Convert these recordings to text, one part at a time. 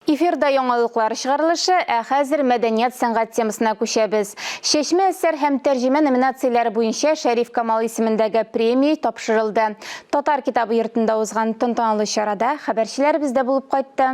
Эфирда яңалыклар чыгарылышы, хәзер мәдәният сәнгать темасына күчәбез. Шешмә әсәр һәм тәрҗемә номинацияләре буенча Шәриф Камал исемендәге премия тапшырылды. Татар китабы йортында узган тантаналы чарада хәбәрчеләр бездә булып кайтты.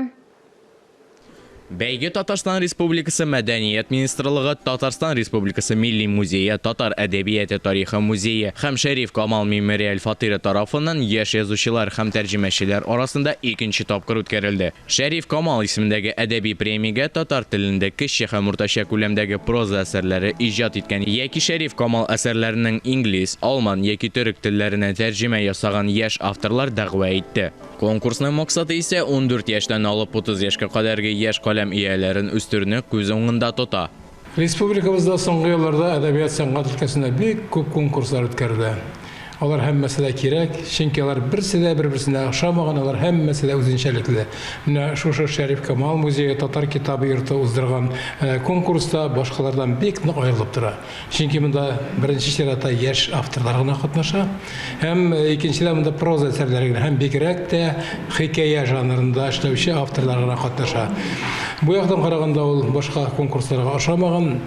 Бәйге Татарстан Республикасы Мәдәният министрлыгы, Татарстан Республикасы Милли музее, Татар әдәбияты тарихы музее һәм Шәриф Камал мемориаль фатиры тарафыннан яшь язучылар һәм тәрҗемәчеләр арасында икенче тапкыр үткәрелде. Шәриф Камал исемендәге әдәби премиягә татар телендә кече һәм уртача күләмдәге проза әсәрләре иҗат иткән яки Шәриф Камал әсәрләренең инглиз, алман яки төрек телләренә тәрҗемә ясаган яшь авторлар дәгъва итте. Конкурсның максаты исә 14 яшьтән алып 30 яшькә кадәрге яшь каләм ияләрен үстерүне күз уңында тота. Республикабызда соңгы елларда әдәбият сәнгать өлкәсендә бик күп конкурслар үткәрелде. Алар һәммәсе дә кирәк, чөнки алар берсе дә бер-берсенә охшамаган, алар һәммәсе дә үзенчәлекле. Менә шушы Шәриф Камал музее Татар китабы йорты уздырган конкурста башкалардан бик нык аерылып тора. Чөнки монда беренче чиратта яшь авторлар гына катнаша, һәм икенчедә монда проза әсәрләре генә, һәм бигрәк тә хикәя жанрында эшләүче авторлар гына катнаша. Бу яктан караганда ул башка конкурсларга охшамаган.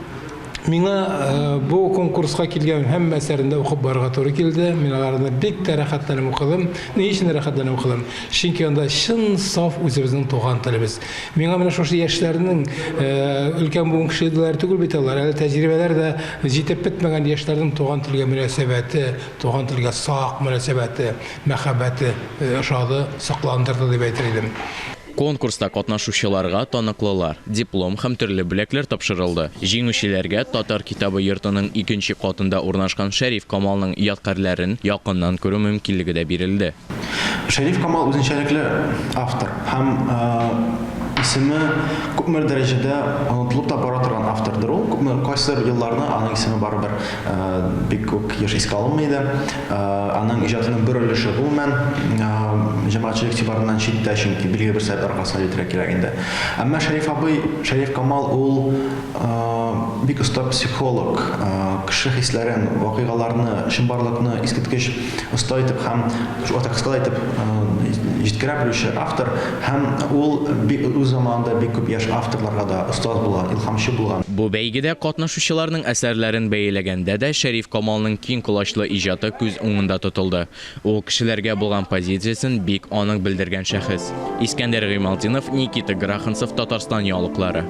Миңа бу конкурска килгән һәм әсәрендә укып барырга туры килде. Мин аларны бик тә рәхәтләнеп укыдым. Ни өчен рәхәтләнеп укыдым? Чөнки анда чын саф үзебезнең туган телебез. Миңа менә шушы яшьләрнең өлкән буын кешеләр түгел бит алар, әле тәҗрибәләр дә җитеп бетмәгән яшьләрнең туган телгә мөнәсәбәте, туган телгә сак мөнәсәбәте, мәхәббәте ошады, сакландырды дип әйтер идем. Конкурста катнашучыларга таныклылар, диплом һәм төрле бүләкләр тапшырылды. Җиңүчеләргә Татар китабы йортының икенче катында урнашкан Шәриф Камалның ядкарларын якыннан күрү мөмкинлеге дә бирелде. Шәриф Камал үзенчәлекле автор һәм исеме күпмер дәрәҗәдә онытылып та бара торган автордыр ул. Күпмер кайсыр елларны аның исеме барыбер бик күп яшь искә алынмый иде. Аның иҗатының бер өлеше гомумән җәмәгатьчелек игътибарыннан читтә, чөнки билгеле бер сәбәп аркасында җитерә кирәк инде. Әмма Шәриф абый, Шәриф Камал ул бик оста психолог, кеше хисләрен, вакыйгаларны, чынбарлыкны искиткеч оста итеп һәм шуатакскала итеп җиткерә белүче автор һәм ул үз заманында бик күп яшь авторларга да остаз булган, илһамчы булган. Бу бәйгедә катнашучыларның әсәрләрен бәяләгәндә дә Шәриф Камалның киң колачлы иҗаты күз уңында тотылды. Ул кешеләргә булган позициясен бик анык белдергән шәхес. Искәндәр Гыймалтдинов, Никита Граханцев, Татарстан яулыклары.